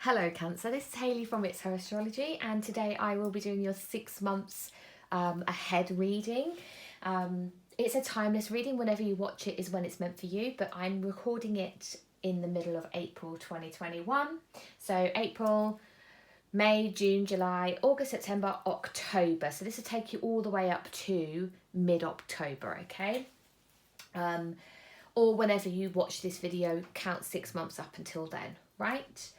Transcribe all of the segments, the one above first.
Hello Cancer, this is Hayley from It's Her Astrology, and today I will be doing your 6 months ahead reading. It's a timeless reading. Whenever you watch it is when it's meant for you, but I'm recording it in the middle of April 2021. So April, May, June, July, August, September, October. So this will take you all the way up to mid-October, okay? Or whenever you watch this video, count 6 months up until then, right?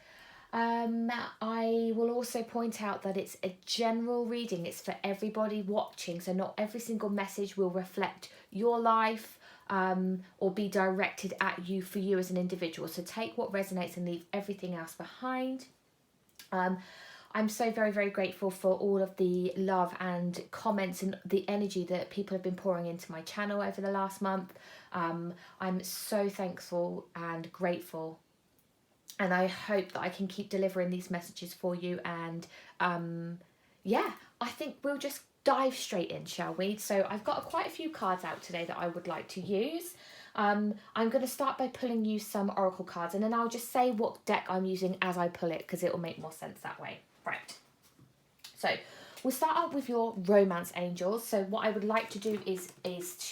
I will also point out that it's a general reading. It's for everybody watching, so not every single message will reflect your life or be directed at you for you as an individual. So take what resonates and leave everything else behind. I'm so very, very grateful for all of the love and comments and the energy that people have been pouring into my channel over the last month. I'm so thankful and grateful. And I hope that I can keep delivering these messages for you. And yeah, I think we'll just dive straight in, shall we? So I've got quite a few cards out today that I would like to use. I'm going to start by pulling you some oracle cards, and then I'll just say what deck I'm using as I pull it, because it will make more sense that way. Right. So we'll start out with your romance angels. So what I would like to do is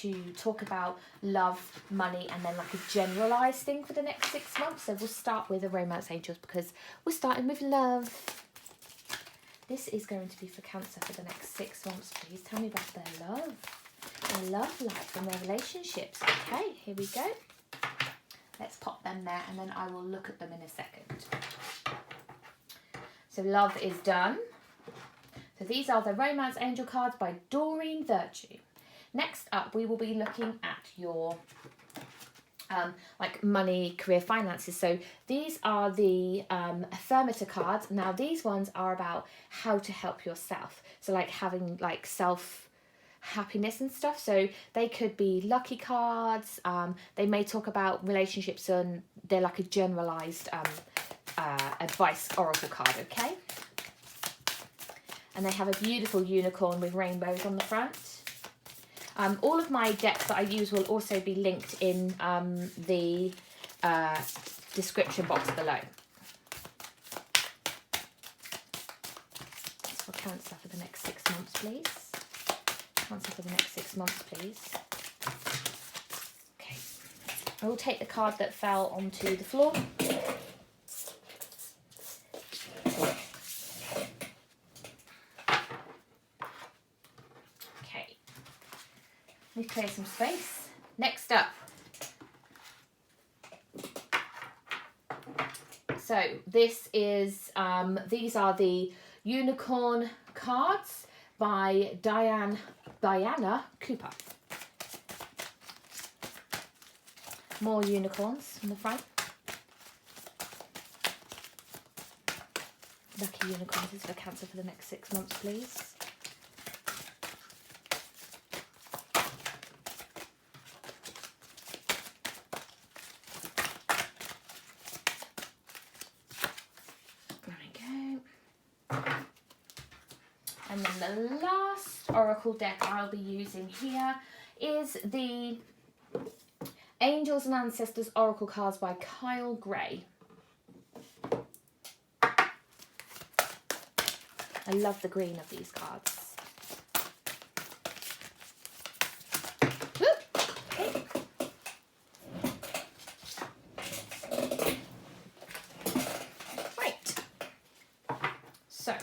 to talk about love, money, and then like a generalised thing for the next 6 months. So we'll start with the romance angels because we're starting with love. This is going to be for Cancer for the next 6 months. Please tell me about their love life and their relationships. Okay, here we go. Let's pop them there and then I will look at them in a second. So love is done. So these are the Romance Angel cards by Doreen Virtue. Next up, we will be looking at your like money, career, finances. So these are the affirmator cards. Now these ones are about how to help yourself. So like having like self-happiness and stuff. So they could be lucky cards. They may talk about relationships, and they're like a generalized advice oracle card, okay? And they have a beautiful unicorn with rainbows on the front. All of my decks that I use will also be linked in the description box below. For Cancer for the next 6 months, please. Cancer for the next 6 months, please. Okay. I will take the card that fell onto the floor. Let me clear some space. Next up. So this is, these are the unicorn cards by Dianna Cooper. More unicorns on the front. Lucky unicorns is for Cancer for the next 6 months, please. And then the last oracle deck I'll be using here is the Angels and Ancestors Oracle cards by Kyle Gray. I love the green of these cards. Right. So,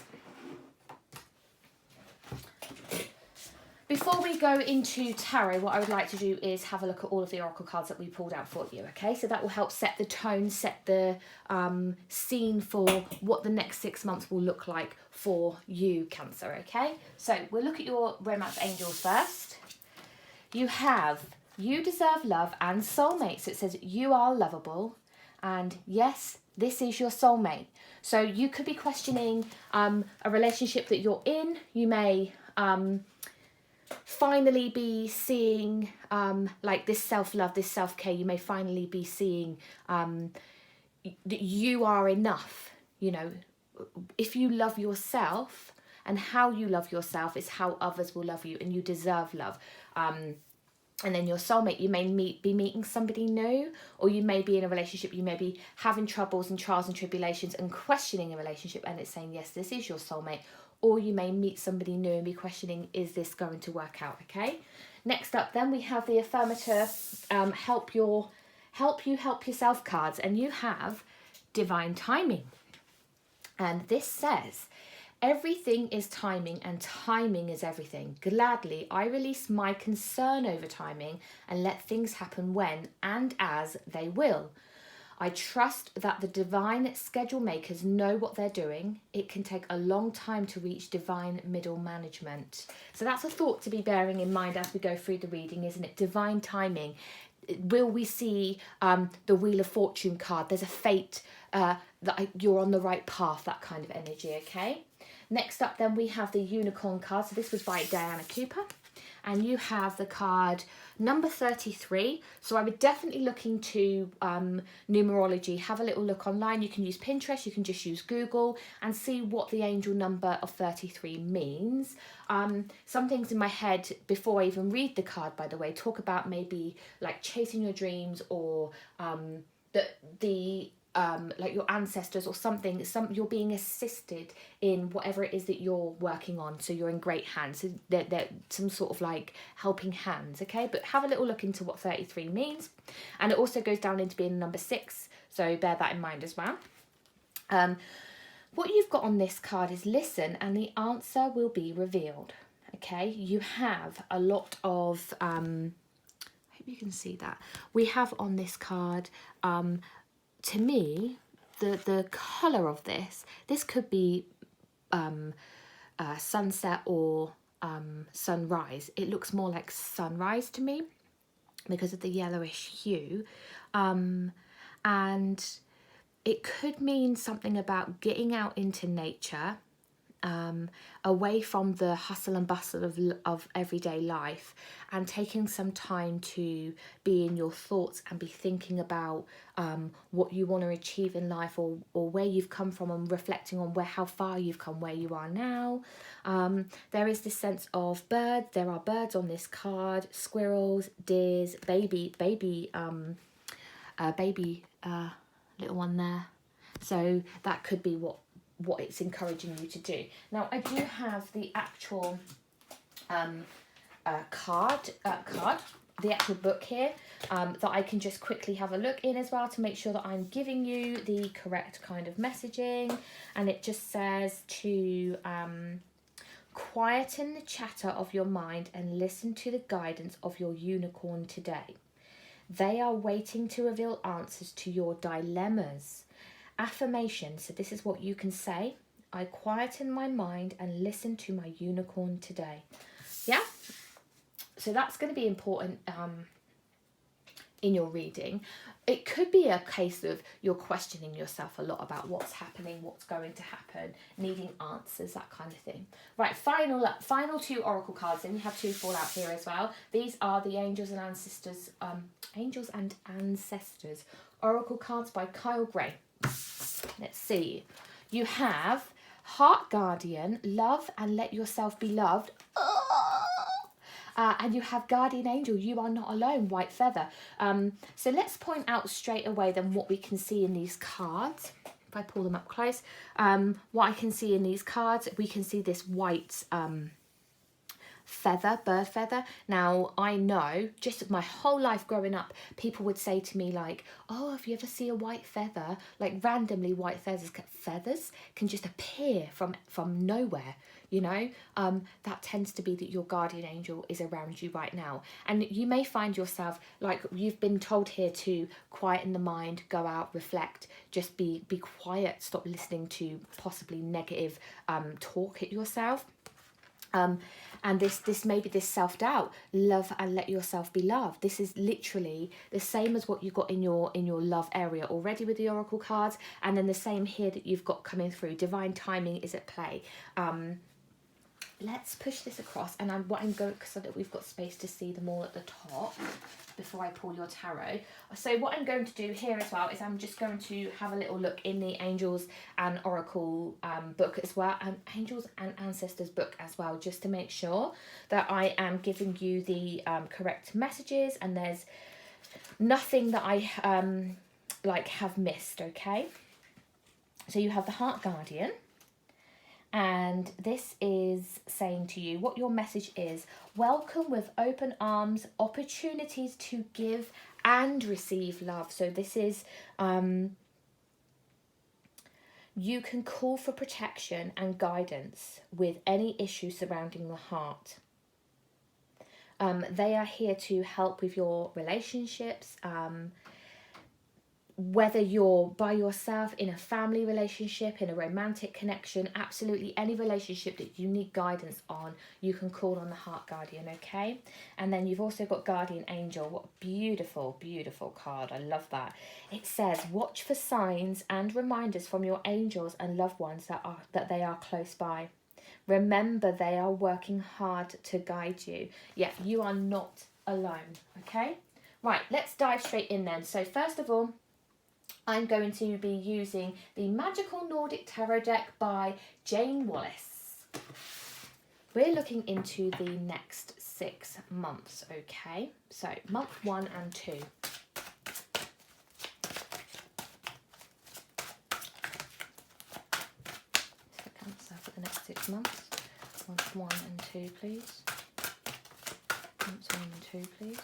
before we go into tarot, what I would like to do is have a look at all of the oracle cards that we pulled out for you, okay? So that will help set the tone, set the scene for what the next 6 months will look like for you, Cancer, okay? So we'll look at your romance angels first. You have, you deserve love and soulmate. So it says you are lovable, and yes, this is your soulmate. So you could be questioning a relationship that you're in. You may finally be seeing like this self-love, this self-care. You may finally be seeing that you are enough. You know, if you love yourself, and how you love yourself is how others will love you, and you deserve love. And then your soulmate, you may be meeting somebody new, or you may be in a relationship, you may be having troubles and trials and tribulations and questioning a relationship, and it's saying, yes, this is your soulmate. Or you may meet somebody new and be questioning, is this going to work out, okay? Next up, then we have the affirmative help you help yourself cards, and you have divine timing. And this says, everything is timing and timing is everything. Gladly, I release my concern over timing and let things happen when and as they will. I trust that the divine schedule makers know what they're doing. It can take a long time to reach divine middle management. So that's a thought to be bearing in mind as we go through the reading, isn't it? Divine timing. Will we see the Wheel of Fortune card? There's a fate that you're on the right path, that kind of energy, okay? Next up then we have the Unicorn card. So this was by Dianna Cooper. And you have the card number 33. So I would definitely look into numerology. Have a little look online. You can use Pinterest. You can just use Google and see what the angel number of 33 means. Some things in my head before I even read the card, by the way, talk about maybe like chasing your dreams, or like your ancestors or something. You're being assisted in whatever it is that you're working on, so you're in great hands. So they're some sort of like helping hands, okay? But have a little look into what 33 means, and it also goes down into being number 6, so bear that in mind as well. What you've got on this card is listen and the answer will be revealed, okay? You have a lot of I hope you can see that we have on this card, to me, the colour of this could be sunset or sunrise. It looks more like sunrise to me because of the yellowish hue. And it could mean something about getting out into nature, away from the hustle and bustle of everyday life, and taking some time to be in your thoughts and be thinking about what you want to achieve in life, or where you've come from, and reflecting on how far you've come, where you are now. There is this sense of birds. There are birds on this card, squirrels, deers, baby little one there. So that could be what it's encouraging you to do. Now I do have the actual card, the actual book here, that I can just quickly have a look in as well to make sure that I'm giving you the correct kind of messaging. And it just says to quieten the chatter of your mind and listen to the guidance of your unicorn today. They are waiting to reveal answers to your dilemmas. Affirmation. So this is what you can say. I quieten my mind and listen to my unicorn today. Yeah. So that's going to be important in your reading. It could be a case of you're questioning yourself a lot about what's happening, what's going to happen, needing answers, that kind of thing. Right, final 2 oracle cards, and we have 2 fall out here as well. These are the Angels and Ancestors oracle cards by Kyle Gray. Let's see. You have Heart Guardian, love and let yourself be loved. And you have Guardian Angel, you are not alone, white feather. So let's point out straight away then what we can see in these cards. If I pull them up close, what I can see in these cards, we can see this white feather, bird feather. Now I know just my whole life growing up, people would say to me like, oh, if you ever see a white feather, like randomly white feathers can just appear from nowhere, you know. That tends to be that your guardian angel is around you right now, and you may find yourself like you've been told here to quieten the mind, go out, reflect, just be quiet, stop listening to possibly negative talk at yourself. And this may be this self-doubt, love and let yourself be loved. This is literally the same as what you've got in your love area already with the oracle cards, and then the same here that you've got coming through. Divine timing is at play. let's push this across, and I'm going, so that we've got space to see them all at the top before I pull your tarot. So what I'm going to do here as well is I'm just going to have a little look in the Angels and Oracle book as well, and Angels and Ancestors book as well, just to make sure that I am giving you the correct messages and there's nothing that I have missed. Okay, so you have the Heart Guardian, and this is saying to you what your message is: welcome with open arms, opportunities to give and receive love. So this is, you can call for protection and guidance with any issue surrounding the heart. They are here to help with your relationships, whether you're by yourself, in a family relationship, in a romantic connection, absolutely any relationship that you need guidance on, you can call on the Heart Guardian, okay? And then you've also got Guardian Angel. What a beautiful, beautiful card. I love that. It says, watch for signs and reminders from your angels and loved ones that they are close by. Remember, they are working hard to guide you. Yeah, you are not alone, okay? Right, let's dive straight in then. So first of all, I'm going to be using the Magical Nordic Tarot deck by Jane Wallace. We're looking into the next 6 months, okay? So month 1 and 2. So Cancer for the next 6 months. Month 1 and 2, please. Months 1 and 2, please.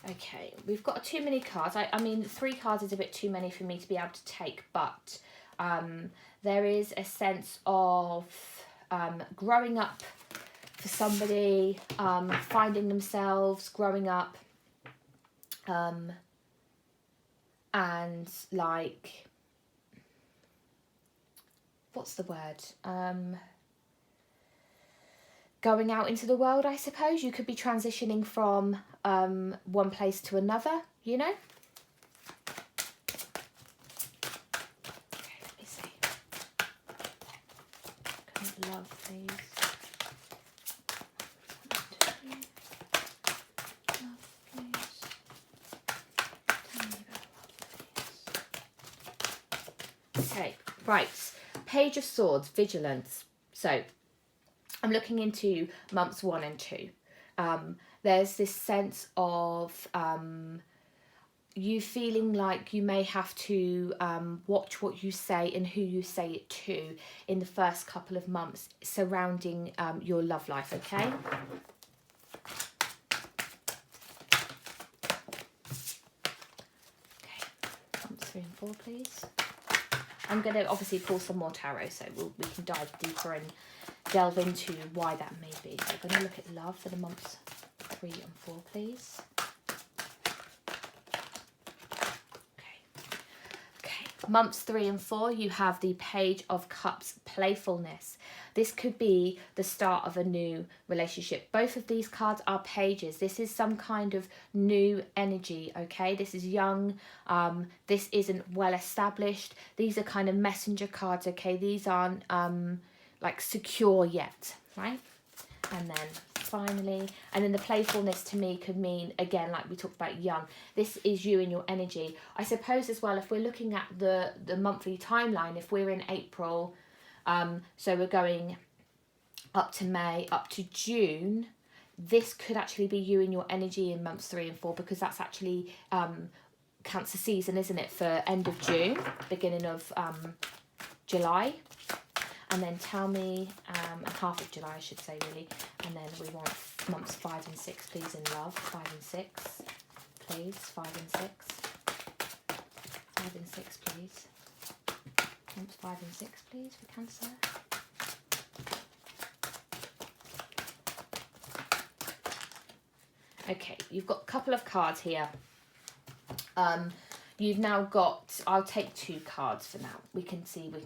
Okay, we've got too many cards. I mean, 3 cards is a bit too many for me to be able to take, but there is a sense of growing up for somebody, finding themselves, growing up, and like, what's the word? Going out into the world, I suppose. You could be transitioning from one place to another, you know? Okay, let me see. Can I love, please? Love, please. Tell me about love, please. Okay, right. Page of Swords, Vigilance. So, I'm looking into months 1 and 2. There's this sense of you feeling like you may have to watch what you say and who you say it to in the first couple of months surrounding your love life, okay? Okay, months 3 and 4, please. I'm going to obviously pull some more tarot, so we can dive deeper and delve into why that may be. So we're going to look at love for the months 3 and 4, please. Okay. Months 3 and 4, you have the Page of Cups, playfulness. This could be the start of a new relationship. Both of these cards are pages. This is some kind of new energy, okay? This is young. This isn't well established. These are kind of messenger cards, okay? These aren't like secure yet, right? And then finally, and then the playfulness to me could mean, again, like we talked about, young. This is you and your energy. I suppose as well, if we're looking at the monthly timeline, if we're in April, so we're going up to May, up to June, this could actually be you and your energy in months 3 and 4, because that's actually Cancer season, isn't it, for end of June, beginning of July. And then tell me, and half of July, I should say, really. And then we want months 5 and 6, please, in love. 5 and 6, please. 5 and 6. 5 and 6, please. Months 5 and 6, please, for Cancer. Okay, you've got a couple of cards here. You've now got, I'll take 2 cards for now. We can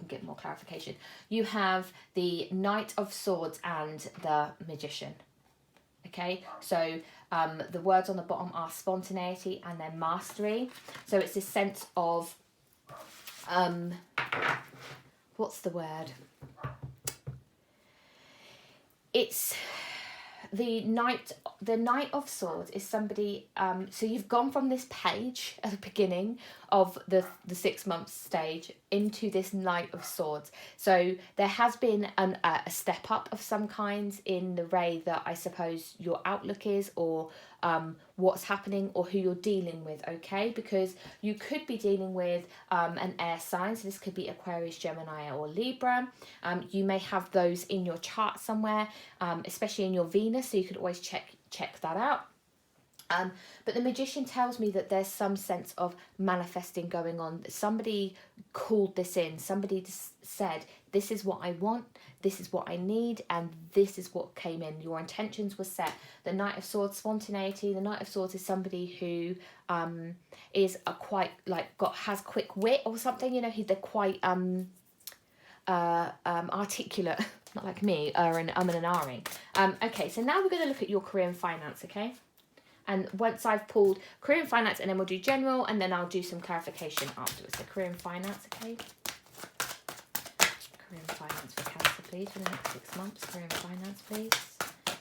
get more clarification. You have the Knight of Swords and the Magician. Okay, so the words on the bottom are spontaneity and then mastery. So it's this sense of what's the word? It's the Knight of Swords is somebody, so you've gone from this page at the beginning of the 6 months stage into this Knight of Swords. So there has been a step up of some kind in the way that I suppose your outlook is, or what's happening, or who you're dealing with, okay? Because you could be dealing with an air sign, so this could be Aquarius, Gemini or Libra. You may have those in your chart somewhere, especially in your Venus, so you could always check that out. But the Magician tells me that there's some sense of manifesting going on. Somebody called this in. Somebody said, this is what I want, this is what I need, and this is what came in. Your intentions were set. The Knight of Swords, spontaneity. The Knight of Swords is somebody who is a quite, like, has quick wit or something. You know, they're quite articulate. Not like me, and an R-ing. Okay, so now we're going to look at your career and finance, okay? And once I've pulled career and finance, and then we'll do general, and then I'll do some clarification afterwards. So career and finance, okay? Career and finance for Cancer, please, for the next 6 months. Career and finance, please.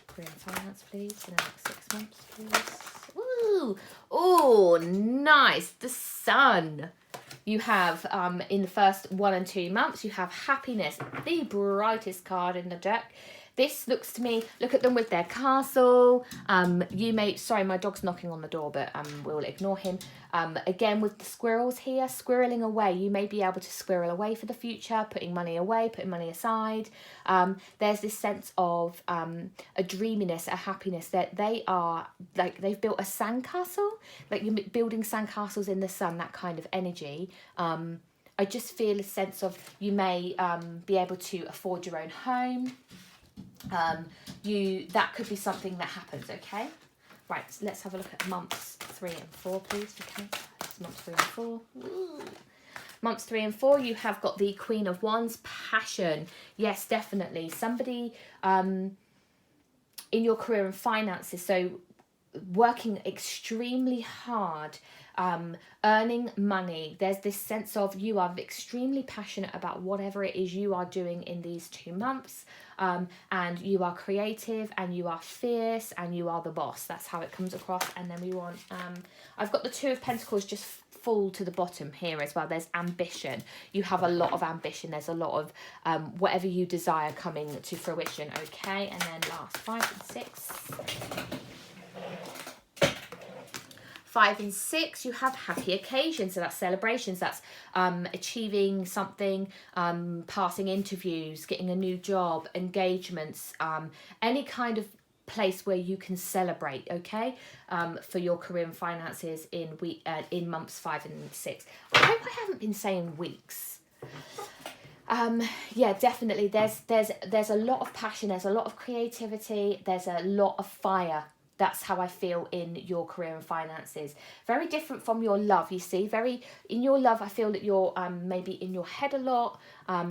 Career and finance, please, for the next 6 months, please. Ooh, oh, nice. The Sun. You have, in the first 1 and 2 months, you have happiness, the brightest card in the deck. This looks to me, look at them with their castle. You may, sorry, my dog's knocking on the door, but we'll ignore him. Again, with the squirrels here, squirreling away. You may be able to squirrel away for the future, putting money away, putting money aside. There's this sense of a dreaminess, a happiness, that they are, like, they've built a sandcastle, like you're building sandcastles in the sun, that kind of energy. I just feel a sense of you may be able to afford your own home. That could be something that happens, okay? Right, so let's have a look at months 3 and 4, please. Okay, it's months 3 and 4. Ooh. Months 3 and 4, you have got the Queen of Wands, passion. Yes, definitely. Somebody in your career and finances, so working extremely hard, earning money. There's this sense of you are extremely passionate about whatever it is you are doing in these 2 months. And you are creative, and you are fierce, and you are the boss. That's how it comes across. And then we want, I've got the 2 of Pentacles just full to the bottom here as well. There's ambition. You have a lot of ambition. There's a lot of whatever you desire coming to fruition, okay? And then last 5 and 6. 5 and 6, you have happy occasions, so that's celebrations, that's achieving something, passing interviews, getting a new job, engagements, any kind of place where you can celebrate, okay, for your career and finances in months 5 and 6. I hope I haven't been saying weeks. Yeah, definitely. There's a lot of passion. There's a lot of creativity. There's a lot of fire. That's how I feel in your career and finances. Very different from your love, you see. In your love, I feel that you're maybe in your head a lot.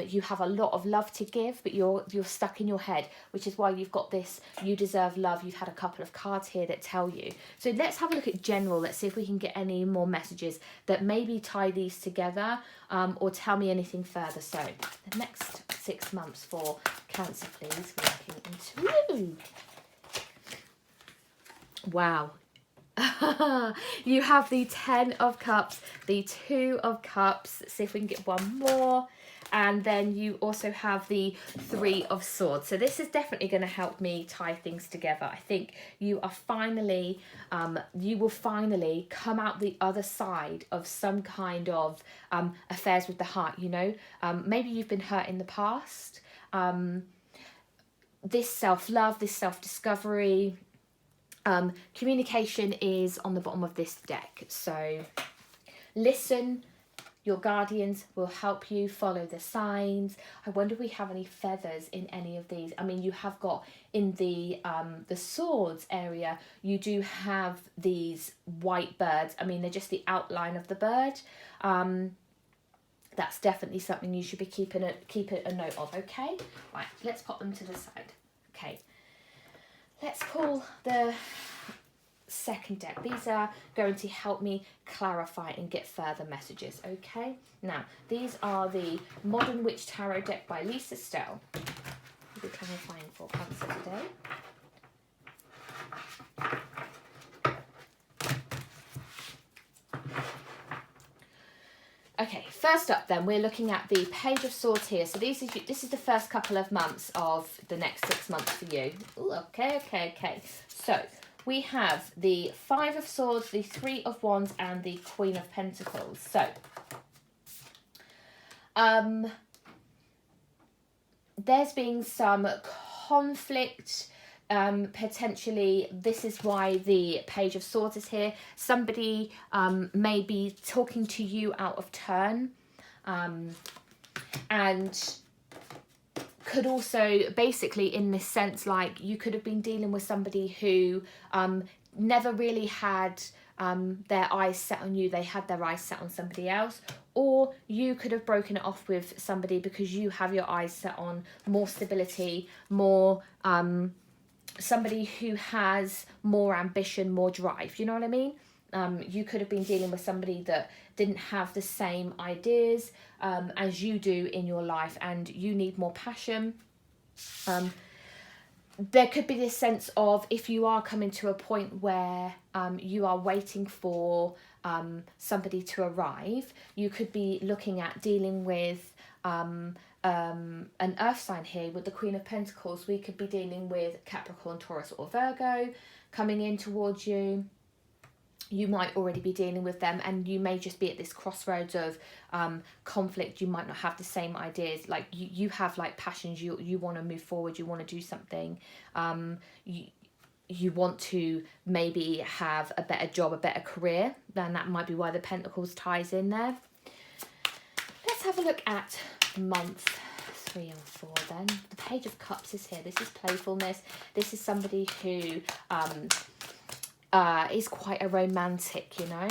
You have a lot of love to give, but you're stuck in your head, which is why you've got this, you deserve love. You've had a couple of cards here that tell you. So let's have a look at general. Let's see if we can get any more messages that maybe tie these together, or tell me anything further. So the next 6 months for Cancer, please. We're looking into... Wow. You have the 10 of Cups, the 2 of Cups. Let's see if we can get one more. And then you also have the 3 of Swords. So this is definitely going to help me tie things together. I think you are finally, you will finally come out the other side of some kind of affairs with the heart, you know. Maybe you've been hurt in the past. This self-love, this self-discovery, communication is on the bottom of this deck. So listen, your guardians will help you follow the signs. I wonder if we have any feathers in any of these. I mean, you have got in the swords area, you do have these white birds. I mean, they're just the outline of the bird. That's definitely something you should be keeping a note of, okay? Right, let's pop them to the side. Okay. Let's pull the second deck. These are going to help me clarify and get further messages, okay? Now, these are the Modern Witch Tarot deck by Lisa Stell. We'll be clarifying for Cancer today. Okay, first up then, we're looking at the Page of Swords here. So this is the first couple of months of the next 6 months for you. Ooh, okay. So we have the Five of Swords, the Three of Wands, and the Queen of Pentacles. So, there's been some conflict. Potentially this is why the Page of Swords is here. Somebody may be talking to you out of turn, and could also basically, in this sense, like you could have been dealing with somebody who never really had their eyes set on you. They had their eyes set on somebody else, or you could have broken it off with somebody because you have your eyes set on more stability, more somebody who has more ambition, more drive. You know what I mean? You could have been dealing with somebody that didn't have the same ideas as you do in your life, and you need more passion. There could be this sense of, if you are coming to a point where you are waiting for somebody to arrive, you could be looking at dealing with an earth sign here with the Queen of Pentacles. We could be dealing with Capricorn, Taurus, or Virgo coming in towards you. You might already be dealing with them, and you may just be at this crossroads of conflict. You might not have the same ideas. Like you have like passions. You want to move forward. You want to do something. You want to maybe have a better job, a better career. Then that might be why the Pentacles ties in there. Let's have a look at month 3 and 4 then. The Page of Cups is here. This is playfulness. This is somebody who is quite a romantic, you know.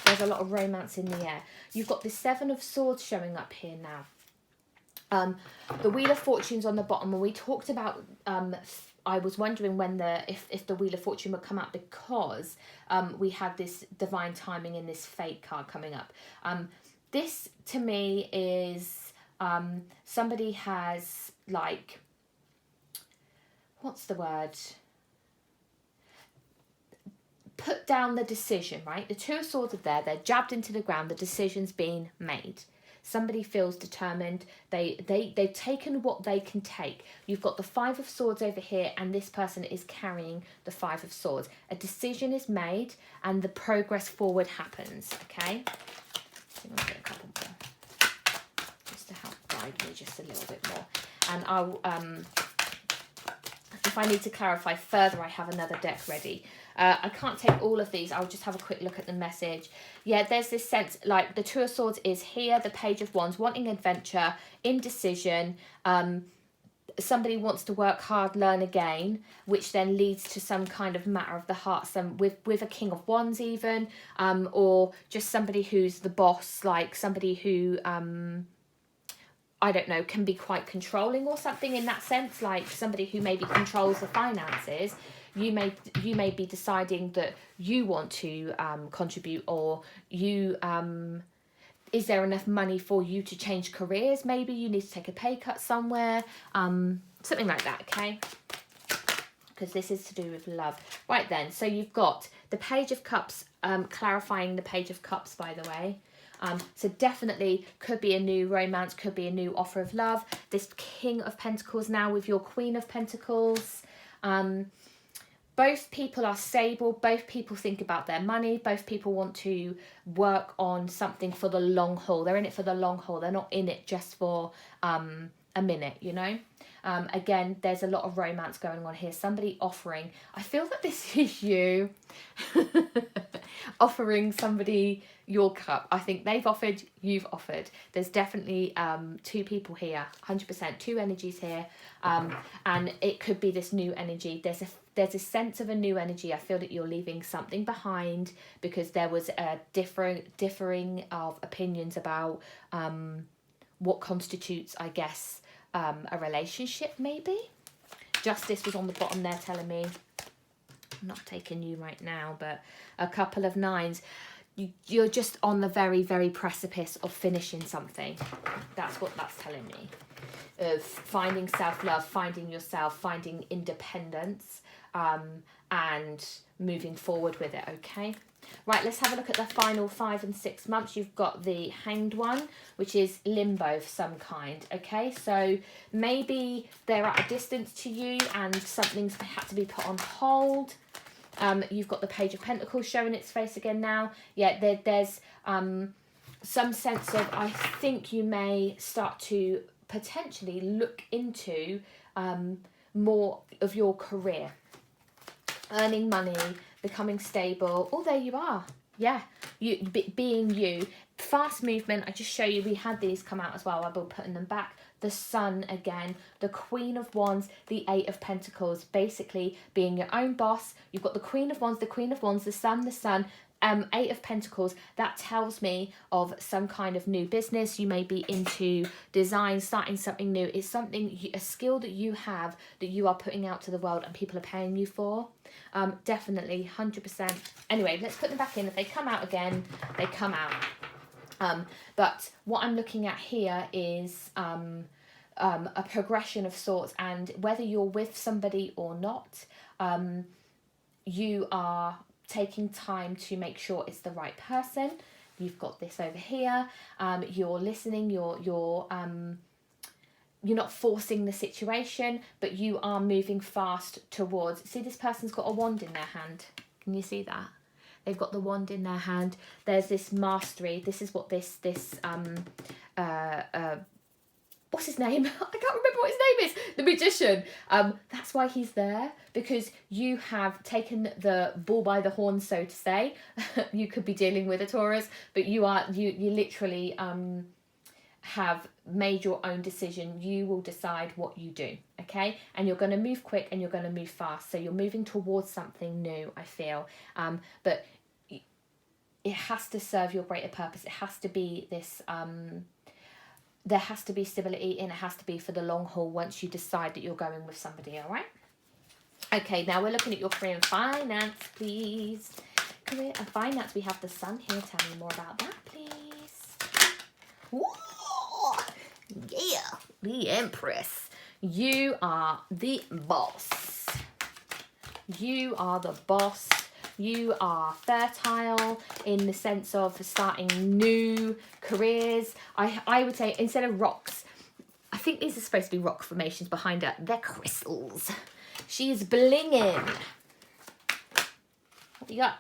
There's a lot of romance in the air. You've got the Seven of Swords showing up here now. The Wheel of Fortune's on the bottom, and we talked about I was wondering when if the Wheel of Fortune would come up, because we had this divine timing in this fate card coming up. This to me is somebody has, like, what's the word? Put down the decision, right? The Two of Swords are there. They're jabbed into the ground. The decision's been made. Somebody feels determined. They've taken what they can take. You've got the Five of Swords over here, and this person is carrying the Five of Swords. A decision is made, and the progress forward happens, okay? I'm going to get a couple more just to help guide me just a little bit more. And I'll, if I need to clarify further, I have another deck ready. I can't take all of these. I'll just have a quick look at the message. Yeah, there's this sense, like, the Two of Swords is here. The Page of Wands, wanting adventure, indecision. Somebody wants to work hard, learn again, which then leads to some kind of matter of the heart. Some with a King of Wands even, or just somebody who's the boss, like somebody who I don't know, can be quite controlling or something in that sense, like somebody who maybe controls the finances. You may be deciding that you want to contribute, or you is there enough money for you to change careers? Maybe you need to take a pay cut somewhere, something like that, okay? Because this is to do with love. Right then, so you've got the Page of Cups, clarifying the Page of Cups, by the way. So definitely could be a new romance, could be a new offer of love. This King of Pentacles now with your Queen of Pentacles. Both people are stable. Both people think about their money. Both people want to work on something for the long haul. They're in it for the long haul. They're not in it just for a minute, you know. Again, there's a lot of romance going on here. Somebody offering. I feel that this is you offering somebody your cup. I think they've offered, you've offered. There's definitely two people here, 100%, two energies here, and it could be this new energy. There's a sense of a new energy. I feel that you're leaving something behind because there was a differing of opinions about what constitutes, I guess, a relationship, maybe. Justice was on the bottom there telling me. I'm not taking you right now, but a couple of 9s. You're just on the very, very precipice of finishing something. That's what that's telling me. Of finding self-love, finding yourself, finding independence, and moving forward with it, okay? Right, let's have a look at the final 5 and 6 months. You've got the Hanged One, which is limbo of some kind, okay? So maybe they're at a distance to you and something's had to be put on hold. You've got the Page of Pentacles showing its face again now. Yeah, there's some sense of, I think you may start to potentially look into more of your career. Earning money, becoming stable. Oh, there you are. Yeah, you being you. Fast movement. I just show you, we had these come out as well. I'll be putting them back. The Sun again, the Queen of Wands, the 8 of Pentacles. Basically being your own boss. You've got the Queen of Wands, the Sun, 8 of Pentacles. That tells me of some kind of new business. You may be into design, starting something new. It's something, a skill that you have that you are putting out to the world and people are paying you for. Definitely, 100%. Anyway, let's put them back in. If they come out again, they come out. But what I'm looking at here is a progression of sorts, and whether you're with somebody or not, you are taking time to make sure it's the right person. You've got this over here. You're listening. You're not forcing the situation, but you are moving fast towards. See, this person's got a wand in their hand. Can you see that? They've got the wand in their hand. There's this mastery. This is what this what's his name? I can't remember what his name is. The magician. That's why he's there, because you have taken the bull by the horns, so to say. You could be dealing with a Taurus, but you literally have made your own decision. You will decide what you do, okay? And you're going to move quick and you're going to move fast. So you're moving towards something new, I feel. But it has to serve your greater purpose. It has to be this... there has to be stability, and it has to be for the long haul once you decide that you're going with somebody, all right? Okay, now we're looking at your career and finance, please. Career and finance, we have the Sun here. Tell me more about that, please. Ooh, yeah, the Empress. You are the boss. You are the boss. You are fertile in the sense of starting new careers. I would say, instead of rocks, I think these are supposed to be rock formations behind her. They're crystals. She is blinging. What you got?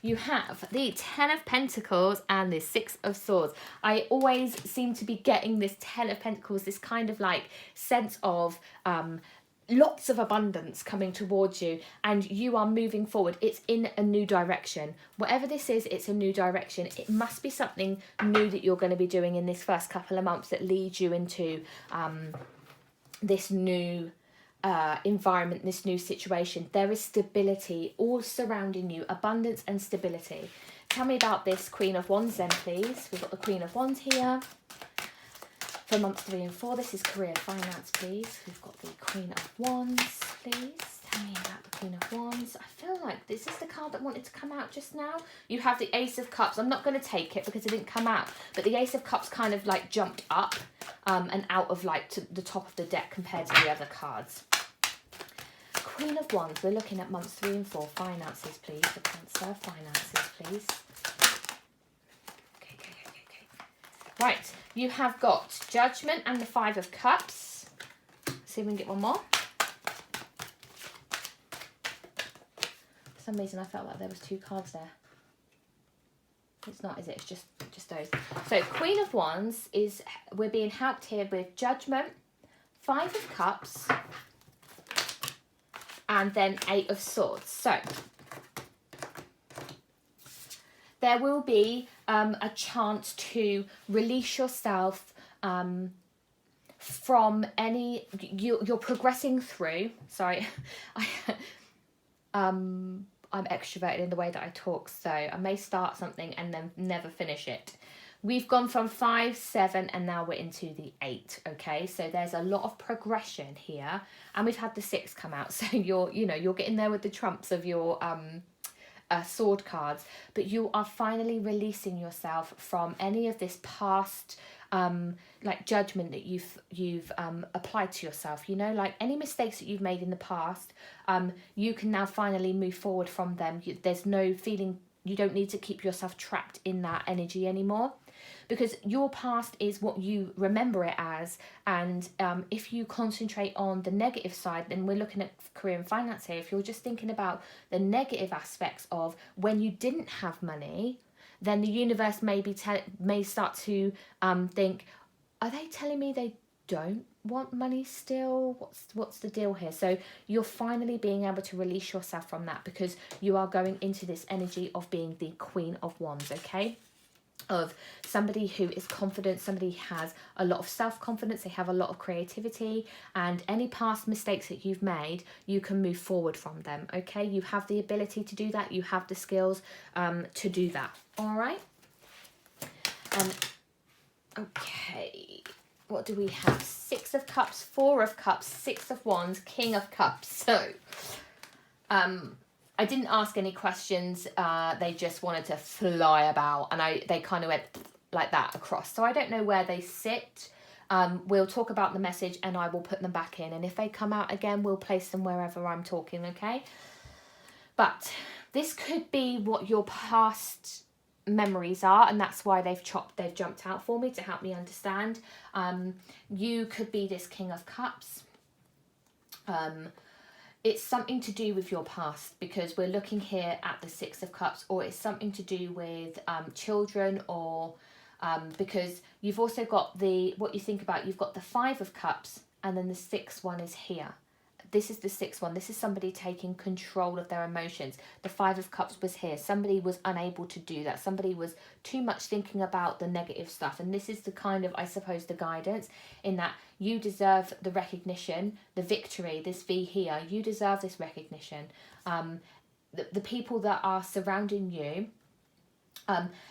You have the 10 of Pentacles and the 6 of Swords. I always seem to be getting this 10 of Pentacles, this kind of like sense of lots of abundance coming towards you, and you are moving forward. It's in a new direction. Whatever this is, it's a new direction. It must be something new that you're going to be doing in this first couple of months that leads you into this new environment, this new situation. There is stability all surrounding you, abundance and stability. Tell me about this Queen of Wands then, please. We've got the Queen of Wands here. For months 3 and 4, this is career and finance, please. We've got the Queen of Wands, please. Tell me about the Queen of Wands. I feel like this is the card that wanted to come out just now. You have the Ace of Cups. I'm not going to take it because it didn't come out. But the Ace of Cups kind of like jumped up and out of like to the top of the deck compared to the other cards. Queen of Wands. We're looking at months 3 and 4. Finances, please. The Cancer. Finances, please. Okay. Right. You have got Judgment and the 5 of Cups. Let's see if we can get one more. For some reason, I felt like there was 2 cards there. It's not, is it? It's just those. So Queen of Wands is, we're being helped here with Judgment, 5 of Cups, and then 8 of Swords. So there will be a chance to release yourself from any, you're progressing through, sorry, I'm extroverted in the way that I talk, so I may start something and then never finish it. we've gone from 5, 7, and now we're into the 8. Okay, so there's a lot of progression here, and we've had the 6 come out. So you're getting there with the trumps of your sword cards, but you are finally releasing yourself from any of this past like judgment that you've applied to yourself. Like any mistakes that you've made in the past, you can now finally move forward from them. There's no feeling, you don't need to keep yourself trapped in that energy anymore, because your past is what you remember it as. And if you concentrate on the negative side, then we're looking at career and finance here. If you're just thinking about the negative aspects of when you didn't have money, then the universe may start to think, are they telling me they don't want money still? What's the deal here? So you're finally being able to release yourself from that, because you are going into this energy of being the Queen of Wands, okay? Of somebody who is confident, somebody who has a lot of self-confidence, they have a lot of creativity, and any past mistakes that you've made, you can move forward from them, okay? You have the ability to do that, you have the skills to do that, all right? Okay, what do we have? 6 of Cups, 4 of Cups, 6 of Wands, King of Cups. So, I didn't ask any questions. They just wanted to fly about, and they kind of went like that across. So I don't know where they sit. We'll talk about the message, and I will put them back in. And if they come out again, we'll place them wherever I'm talking, okay? But this could be what your past memories are, and that's why they've jumped out for me to help me understand. You could be this King of Cups. It's something to do with your past, because we're looking here at the 6 of Cups, or it's something to do with children, or because you've also got what you think about, you've got the 5 of Cups, and then the 6th one is here. This is the 6th one. This is somebody taking control of their emotions. The 5 of Cups was here. Somebody was unable to do that. Somebody was too much thinking about the negative stuff. And this is the kind of, I suppose, the guidance in that you deserve the recognition, the victory, this V here. You deserve this recognition. The people that are surrounding you,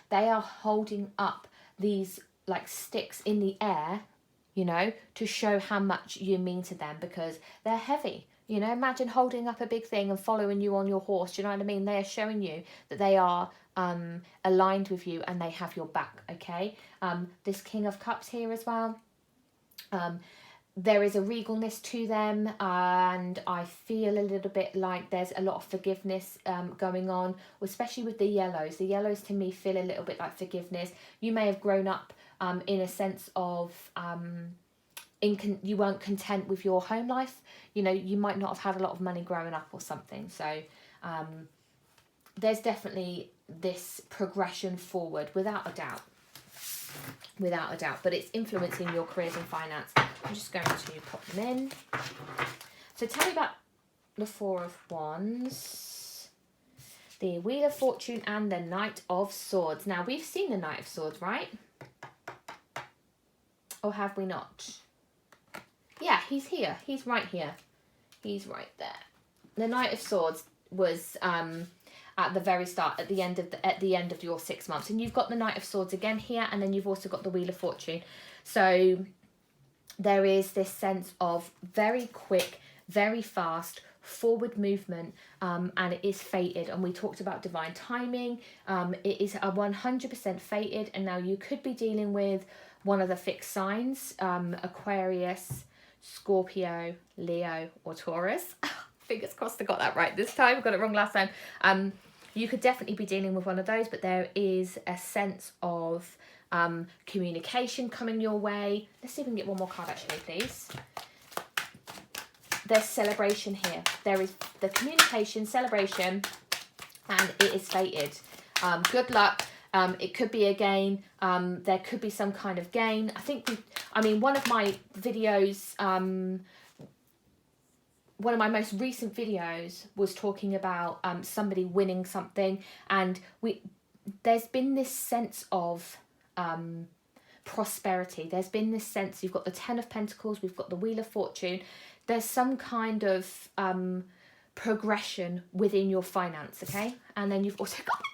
they are holding up these like sticks in the air, to show how much you mean to them, because they're heavy. Imagine holding up a big thing and following you on your horse. Do you know what I mean? They are showing you that they are aligned with you and they have your back, okay? This King of Cups here as well. There is a regalness to them, and I feel a little bit like there's a lot of forgiveness going on, especially with the yellows. The yellows to me feel a little bit like forgiveness. You may have grown up in a sense of you weren't content with your home life. You might not have had a lot of money growing up or something. So there's definitely this progression forward, without a doubt. But it's influencing your careers and finance. I'm just going to pop them in. So tell me about the 4 of Wands, the Wheel of Fortune, and the Knight of Swords. Now, we've seen the Knight of Swords, right? Or have we not? Yeah, he's here. He's right here. He's right there. The Knight of Swords was at the very start, at the end of your 6 months, and you've got the Knight of Swords again here, and then you've also got the Wheel of Fortune. So there is this sense of very quick, very fast forward movement, and it is fated. And we talked about divine timing. It is a 100% fated, and now you could be dealing with one of the fixed signs, Aquarius, Scorpio, Leo, or Taurus. Fingers crossed I got that right this time. I got it wrong last time. You could definitely be dealing with one of those, but there is a sense of communication coming your way. Let's see if we can get one more card actually, please. There's celebration here. There is the communication, celebration, and it is fated. Good luck. It could be a gain. There could be some kind of gain. One of my videos, one of my most recent videos was talking about somebody winning something, and there's been this sense of prosperity. There's been this sense, you've got the 10 of Pentacles, we've got the Wheel of Fortune. There's some kind of progression within your finance, okay? And then you've also got the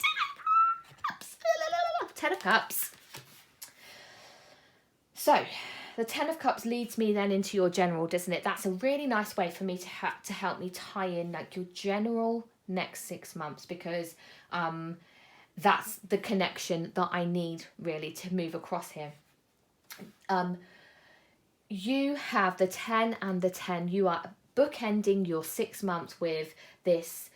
10 of Cups. So the Ten of Cups leads me then into your general, doesn't it? That's a really nice way for me to help me tie in like your general next 6 months, because that's the connection that I need really to move across here. You have the 10 and the 10. You are bookending your 6 months with this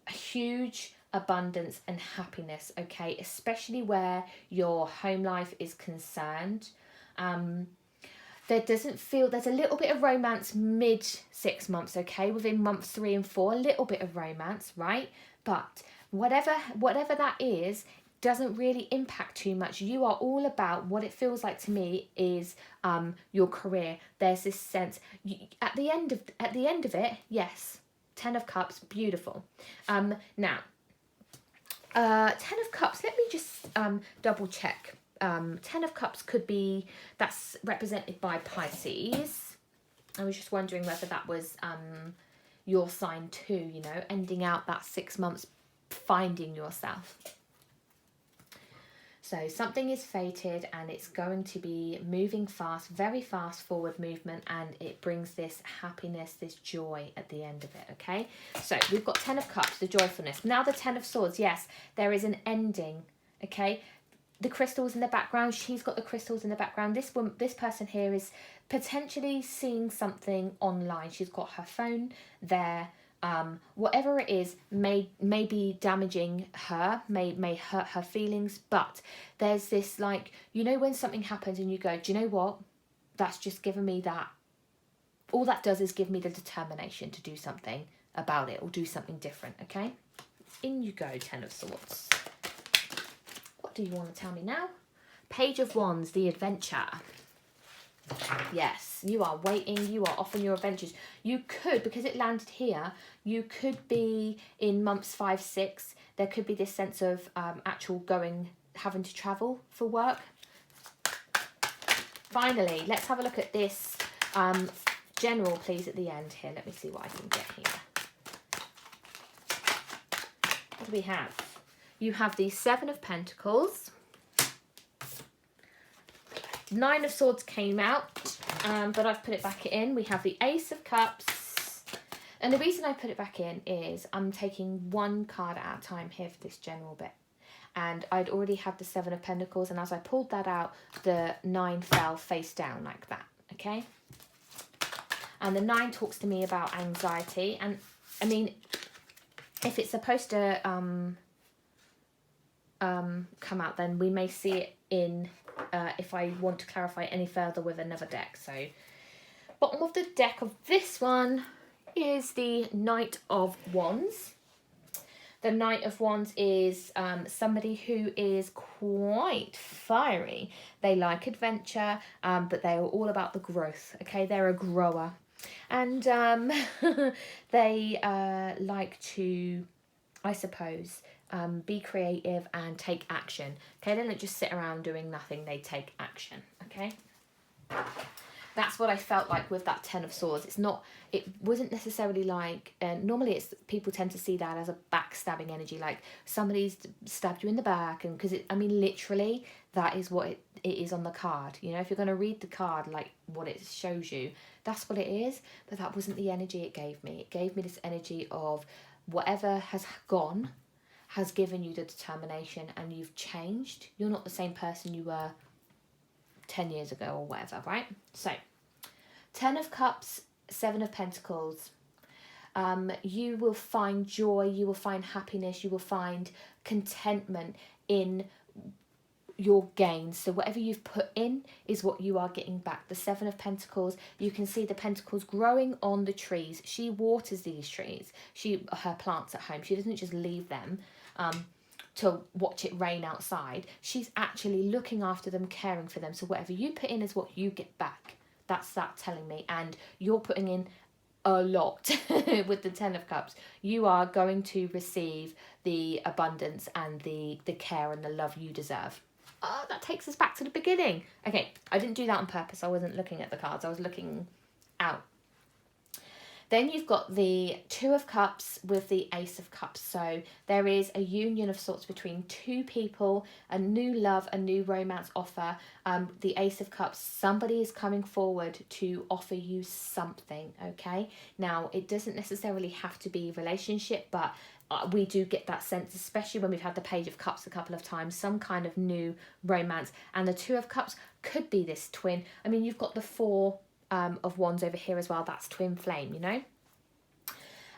huge abundance and happiness, okay? Especially where your home life is concerned. There doesn't feel, there's a little bit of romance mid 6 months, okay? Within months 3 and 4, a little bit of romance, right? But whatever that is, doesn't really impact too much. You are all about, what it feels like to me is your career. There's this sense at the end of it, yes, 10 of Cups, beautiful. Now 10 of Cups, let me just double check. 10 of Cups could be, that's represented by Pisces. I was just wondering whether that was your sign too, you know, ending out that 6 months, finding yourself. So something is fated and it's going to be moving fast, very fast forward movement, and it brings this happiness, this joy at the end of it, okay? So we've got 10 of Cups, the joyfulness. Now the 10 of Swords, yes, there is an ending, okay? The crystals in the background, she's got the crystals in the background. This person here is potentially seeing something online. She's got her phone there. Whatever it is may be damaging her, may hurt her feelings, but there's this, like, you know, when something happens and you go, do you know what? That's just given me that. All that does is give me the determination to do something about it or do something different, okay? In you go, 10 of Swords. What do you want to tell me now? Page of Wands, the adventure. Yes, you are waiting, you are off on your adventures. You could, because it landed here, you could be in months 5, 6. There could be this sense of actual having to travel for work. Finally, let's have a look at this general, please, at the end here. Let me see what I can get here. What do we have? You have the 7 of Pentacles. 9 of Swords came out, but I've put it back in. We have the Ace of Cups. And the reason I put it back in is I'm taking one card at a time here for this general bit. And I'd already had the 7 of Pentacles, and as I pulled that out, the 9 fell face down like that, okay? And the 9 talks to me about anxiety. And, I mean, if it's supposed to come out, then we may see it in... if I want to clarify any further with another deck. So bottom of the deck of this one is the Knight of Wands. The Knight of Wands is somebody who is quite fiery. They like adventure, but they are all about the growth, okay? They're a grower. And they like to, I suppose, be creative and take action. Okay, they don't just sit around doing nothing, they take action, okay? That's what I felt like with that 10 of Swords. It wasn't necessarily like, normally people tend to see that as a backstabbing energy, like somebody's stabbed you in the back, and because I mean, literally, that is what it is on the card. You know, if you're going to read the card, like what it shows you, that's what it is, but that wasn't the energy it gave me. It gave me this energy of whatever has gone has given you the determination, and you've changed. You're not the same person you were 10 years ago or whatever, right? So 10 of Cups, 7 of Pentacles. You will find joy, you will find happiness, you will find contentment in your gains. So whatever you've put in is what you are getting back. The 7 of Pentacles, you can see the pentacles growing on the trees. She waters these trees, her plants at home. She doesn't just leave them to watch it rain outside. She's actually looking after them, caring for them. So whatever you put in is what you get back. That's that telling me. And you're putting in a lot with the 10 of Cups. You are going to receive the abundance and the care and the love you deserve. Oh, that takes us back to the beginning. Okay, I didn't do that on purpose. I wasn't looking at the cards. I was looking out. Then you've got the Two of Cups with the Ace of Cups. So there is a union of sorts between two people, a new love, a new romance offer. The Ace of Cups, somebody is coming forward to offer you something, okay? Now, it doesn't necessarily have to be relationship, but we do get that sense, especially when we've had the Page of Cups a couple of times, some kind of new romance. And the Two of Cups could be this twin. I mean, you've got the Four of Wands over here as well. That's twin flame, you know.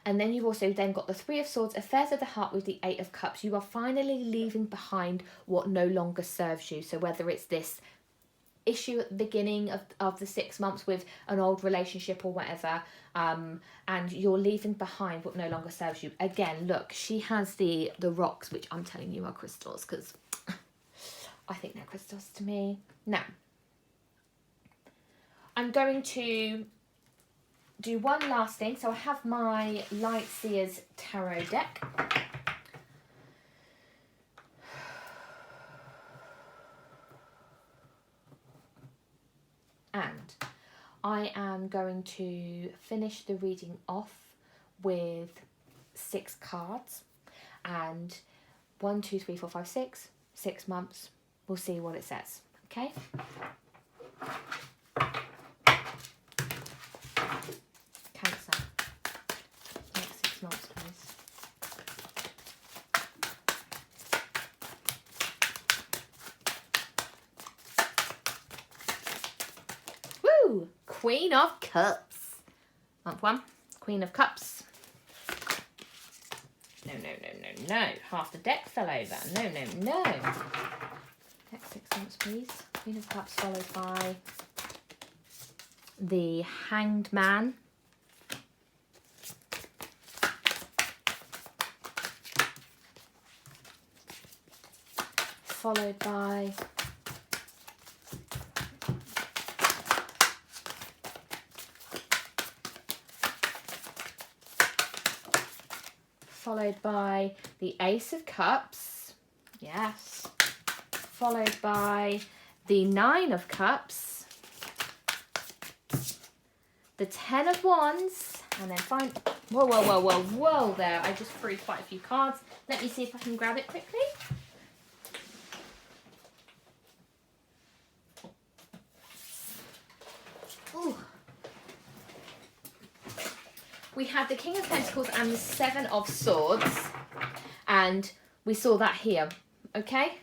And then you've also then got the Three of Swords, affairs of the heart with the Eight of Cups. You are finally leaving behind what no longer serves you. So whether it's this issue at the beginning of the 6 months with an old relationship or whatever, and you're leaving behind what no longer serves you. Again, look, she has the rocks, which I'm telling you are crystals, because I think they're crystals to me. Now, I'm going to do one last thing. So I have my Light Seers Tarot deck. And I am going to finish the reading off with 6 cards. And 1, 2, 3, 4, 5, 6. 6 months. We'll see what it says. Okay? Cancer. Next 6 months, please. Woo! Queen of Cups. Month 1. Queen of Cups. No, no, no, no, no. Half the deck fell over. No, no, no. Next 6 months, please. Queen of Cups followed by the Hanged Man. Followed by the Ace of Cups. Yes. Followed by the 9 of Cups, the 10 of Wands, and then fine. Whoa, whoa, whoa, whoa, whoa there. I just threw quite a few cards. Let me see if I can grab it quickly. Ooh. We had the King of Pentacles and the 7 of Swords, and we saw that here, okay?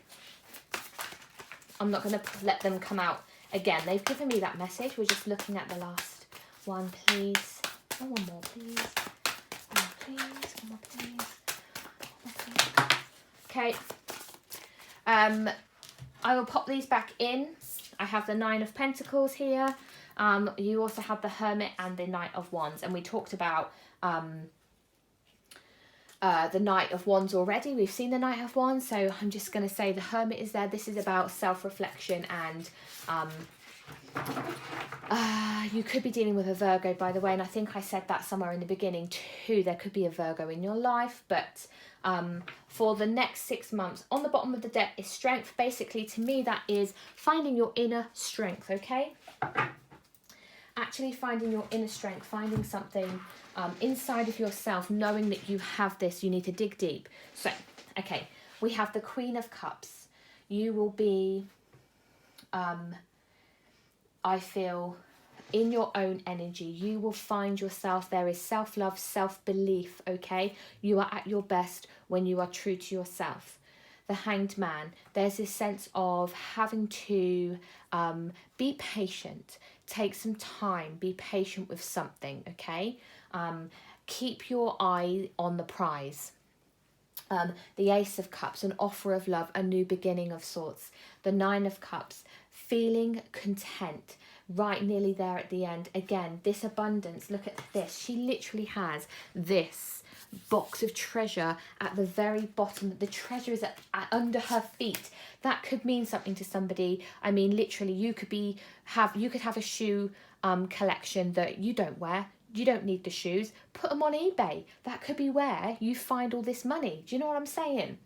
I'm not going to let them come out again. They've given me that message. We're just looking at the last one, please. Oh, one more, please. One more, please. One more, please. One more, please. Okay. I will pop these back in. I have the 9 of Pentacles here. You also have the Hermit and the Knight of Wands. And we talked about the Knight of Wands already. We've seen the Knight of Wands, so I'm just going to say the Hermit is there. This is about self-reflection, and you could be dealing with a Virgo, by the way, and I think I said that somewhere in the beginning too. There could be a Virgo in your life, but for the next 6 months, on the bottom of the deck is strength. Basically, to me, that is finding your inner strength, okay? Actually finding your inner strength, finding something inside of yourself, knowing that you have this. You need to dig deep. So, okay, we have the Queen of Cups. You will be, I feel, in your own energy. You will find yourself. There is self-love, self-belief, okay? You are at your best when you are true to yourself. The Hanged Man, there's this sense of having to be patient. Take some time, be patient with something, okay? Keep your eye on the prize. The Ace of Cups, an offer of love, a new beginning of sorts. The 9 of Cups, feeling content, right nearly there at the end. Again, this abundance, look at this. She literally has this box of treasure at the very bottom. The treasure is at under her feet. That could mean something to somebody. I mean, literally, you could have a shoe collection that you don't wear. You don't need the shoes. Put them on eBay. That could be where you find all this money. Do you know what I'm saying?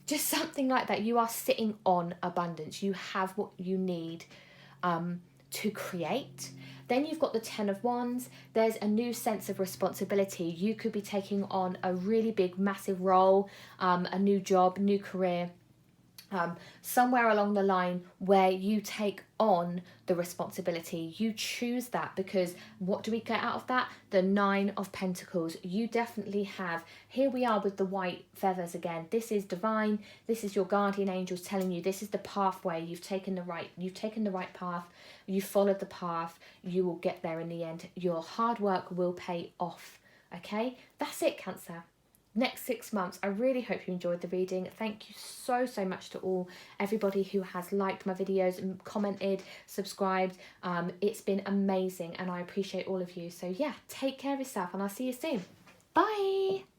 Just something like that. You are sitting on abundance. You have what you need to create. Then you've got the 10 of Wands. There's a new sense of responsibility. You could be taking on a really big, massive role, a new job, new career, somewhere along the line where you take on the responsibility. You choose that, because what do we get out of that? The 9 of Pentacles. You definitely have, here we are with the white feathers again. This is divine. This is your guardian angels telling you this is the pathway. You've taken the right path. You followed the path. You will get there in the end. Your hard work will pay off. Okay, that's it, Cancer. Next 6 months. I really hope you enjoyed the reading. Thank you so much to everybody who has liked my videos and commented, subscribed. It's been amazing, and I appreciate all of you. So yeah, take care of yourself, and I'll see you soon. Bye.